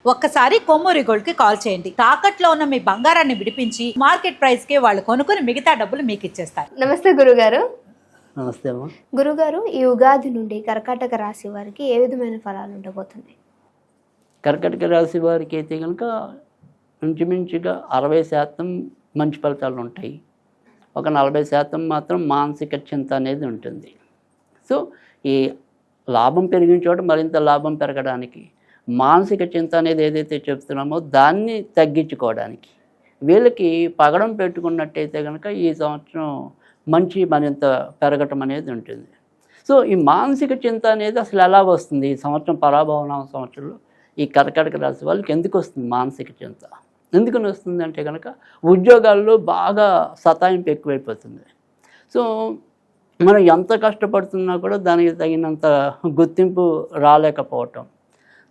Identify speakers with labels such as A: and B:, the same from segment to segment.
A: ఒక్కసారి కొమ్మూరి గోల్డ్ కి కాల్ చేయండి. తాకట్లో ఉన్న మీ బంగారాన్ని విడిపించి మార్కెట్ ప్రైస్ కి వాళ్ళు కొనుక్కుని మిగతా డబ్బులు మీకు ఇచ్చేస్తారు.
B: నమస్తే గురుగారు.
C: నమస్తే అమ్మా.
B: గురుగారు, ఈ ఉగాది నుండి కర్కాటక రాశి వారికి ఏ విధమైన ఫలాలు ఉండబోతుంది?
C: కర్కాటక రాశి వారికి అయితే కనుక ఇంచుమించుగా 60% మంచి ఫలితాలు ఉంటాయి. ఒక 40% మాత్రం మానసిక చింత అనేది ఉంటుంది. సో ఈ లాభం పెరిగిన చోట మరింత లాభం పెరగడానికి, మానసిక చింత అనేది ఏదైతే చెప్తున్నామో దాన్ని తగ్గించుకోవడానికి వీళ్ళకి పగడం పెట్టుకున్నట్టయితే కనుక ఈ సంవత్సరం మంచి మరింత పెరగటం అనేది ఉంటుంది. సో ఈ మానసిక చింత అనేది అసలు ఎలా వస్తుంది? ఈ సంవత్సరం పరాభవన సంవత్సరంలో ఈ కర్కాటక రాశి వాళ్ళకి ఎందుకు వస్తుంది మానసిక చింత? ఎందుకని వస్తుంది అంటే కనుక ఉద్యోగాల్లో బాగా సతాయింపు ఎక్కువైపోతుంది. సో మనం ఎంత కష్టపడుతున్నా కూడా దానికి తగినంత గుర్తింపు రాలేకపోవటం.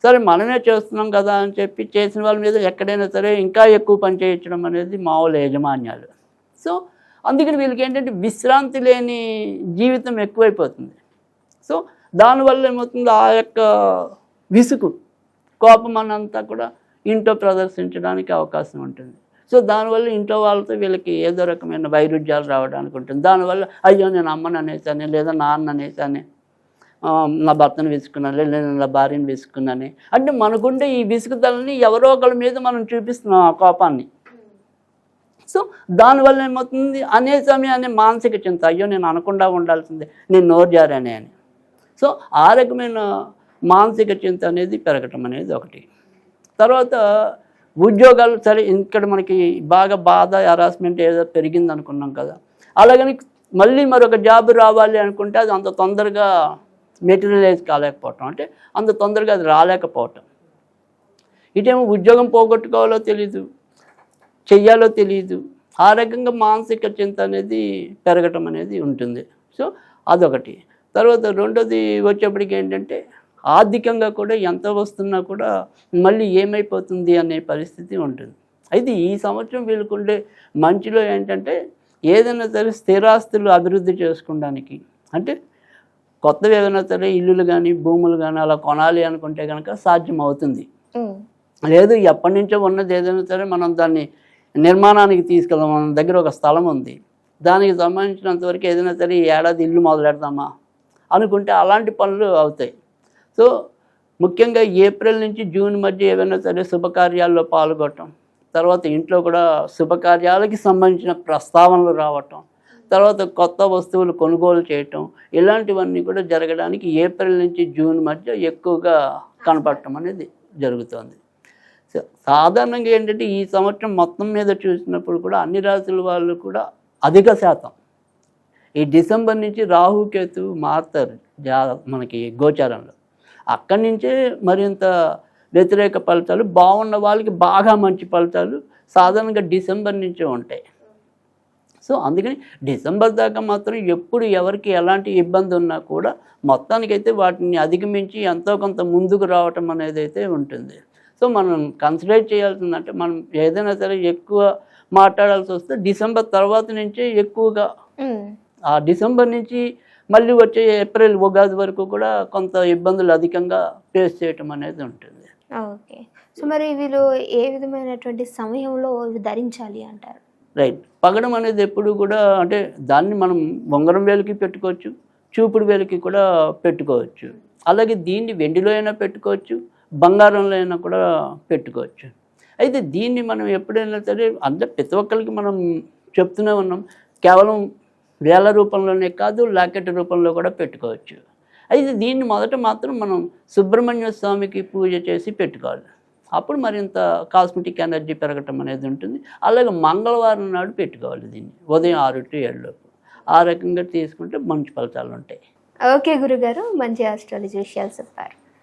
C: సరే మనమే చేస్తున్నాం కదా అని చెప్పి చేసిన వాళ్ళ మీద ఎక్కడైనా సరే ఇంకా ఎక్కువ పని చేయించడం అనేది మామూలు యాజమాన్యాలు. సో అందుకని వీళ్ళకి ఏంటంటే విశ్రాంతి లేని జీవితం ఎక్కువైపోతుంది. సో దానివల్ల ఏమవుతుంది, ఆ యొక్క విసుగు కోపం అన్నంతా కూడా ఇంట్లో ప్రదర్శించడానికి అవకాశం ఉంటుంది. సో దానివల్ల ఇంట్లో వాళ్ళతో వీళ్ళకి ఏదో రకమైన వైరుధ్యాలు రావడానికి ఉంటుంది. దానివల్ల అయ్యో నేను అమ్మని అనేసానే, లేదా నాన్న అనేసానే, నా భర్తను విసుకున్నాను, లేదా నా భార్యను విసుకున్నానే అంటే మనకుండే ఈ విసుగుదలని ఎవరో ఒకళ్ళ మీద మనం చూపిస్తున్నాం ఆ కోపాన్ని. సో దానివల్ల ఏమవుతుంది, అనేసామి అనే మానసిక చింత, అయ్యో నేను అనకుండా ఉండాల్సిందే, నేను నోరు జారానే అని. సో ఆ రకమైన మానసిక చింత అనేది పెరగటం అనేది ఒకటి. తర్వాత ఉద్యోగాలు సరే ఇక్కడ మనకి బాగా బాధ హరాస్మెంట్ ఏదో పెరిగింది అనుకున్నాం కదా, అలాగని మళ్ళీ మరొక జాబ్ రావాలి అనుకుంటే అది అంత తొందరగా మెటీరియలైజ్ కాలేకపోవటం, అంటే అంత తొందరగా అది రాలేకపోవటం. ఇటేమో ఉద్యోగం పోగొట్టుకోవాలో తెలీదు, చెయ్యాలో తెలియదు. ఆ రకంగా మానసిక చింత అనేది పెరగటం అనేది ఉంటుంది. సో అదొకటి. తర్వాత రెండోది వచ్చేప్పటికి ఏంటంటే ఆర్థికంగా కూడా ఎంత వస్తున్నా కూడా మళ్ళీ ఏమైపోతుంది అనే పరిస్థితి ఉంటుంది. అయితే ఈ సంవత్సరం వీళ్ళకుండే మంచిలో ఏంటంటే ఏదైనా సరే స్థిరాస్తులు అభివృద్ధి చేసుకోవడానికి, అంటే కొత్తవి ఏదైనా సరే ఇల్లులు కానీ భూములు కానీ అలా కొనాలి అనుకుంటే కనుక సాధ్యం అవుతుంది. లేదు ఎప్పటి నుంచో ఉన్నది ఏదైనా సరే మనం దాన్ని నిర్మాణానికి తీసుకెళ్దాం, మన దగ్గర ఒక స్థలం ఉంది, దానికి సంబంధించినంతవరకు ఏదైనా సరే ఈ ఏడాది ఇల్లు మొదలెడదామా అనుకుంటే అలాంటి పనులు అవుతాయి. సో ముఖ్యంగా ఏప్రిల్ నుంచి జూన్ మధ్య ఏదైనా సరే శుభకార్యాల్లో పాల్గొనటం, తర్వాత ఇంట్లో కూడా శుభకార్యాలకి సంబంధించిన ప్రస్తావనలు రావటం, తర్వాత కొత్త వస్తువులు కొనుగోలు చేయటం, ఇలాంటివన్నీ కూడా జరగడానికి ఏప్రిల్ నుంచి జూన్ మధ్య ఎక్కువగా కనపడటం అనేది జరుగుతుంది. సో సాధారణంగా ఏంటంటే ఈ సంవత్సరం మొత్తం మీద చూసినప్పుడు కూడా అన్ని రాశుల వాళ్ళు కూడా అధిక శాతం ఈ డిసెంబర్ నుంచి రాహుకేతు మారుతారు మనకి గోచారంలో. అక్కడి నుంచే మరింత వ్యతిరేక ఫలితాలు, బాగున్న వాళ్ళకి బాగా మంచి ఫలితాలు సాధారణంగా డిసెంబర్ నుంచే ఉంటాయి. సో అందుకని డిసెంబర్ దాకా మాత్రం ఎప్పుడు ఎవరికి ఎలాంటి ఇబ్బంది ఉన్నా కూడా మొత్తానికైతే వాటిని అధిగమించి ఎంతో కొంత ముందుకు రావటం అనేది అయితే ఉంటుంది. సో మనం కన్సిడర్ చేయాల్సిందంటే మనం ఏదైనా సరే ఎక్కువ మాట్లాడాల్సి వస్తే డిసెంబర్ తర్వాత నుంచే ఎక్కువగా, ఆ డిసెంబర్ నుంచి మళ్ళీ వచ్చే ఏప్రిల్ ఉగాది వరకు కూడా కొంత ఇబ్బందులు అధికంగా ఫేస్ చేయటం అనేది ఉంటుంది.
B: ఓకే. సో మరి వీళ్ళు ఏ విధమైనటువంటి సమయంలో ధరించాలి అంటారు?
C: రైట్. పగడం అనేది ఎప్పుడు కూడా అంటే దాన్ని మనం ఉంగరం వేలుకి పెట్టుకోవచ్చు, చూపుడు వేలుకి కూడా పెట్టుకోవచ్చు. అలాగే దీన్ని వెండిలో అయినా పెట్టుకోవచ్చు, బంగారంలో అయినా కూడా పెట్టుకోవచ్చు. అయితే దీన్ని మనం ఎప్పుడైనా సరే అంటే ప్రతి ఒక్కరికి మనం చెప్తూనే ఉన్నాం, కేవలం వేల రూపంలోనే కాదు లాకెట్ రూపంలో కూడా పెట్టుకోవచ్చు. అయితే దీన్ని మొదట మాత్రం మనం సుబ్రహ్మణ్య స్వామికి పూజ చేసి పెట్టుకోవాలి. అప్పుడు మరింత కాస్మెటిక్ ఎనర్జీ పెరగటం అనేది ఉంటుంది. అలాగే మంగళవారం నాడు పెట్టుకోవాలి దీన్ని, ఉదయం 6 to 7 లోపు. ఆ రకంగా తీసుకుంటే మంచి ఫలితాలు ఉంటాయి.
B: ఓకే గురుగారు, మంచి ఆస్ట్రాలజీ విషయాలు చెప్పారు.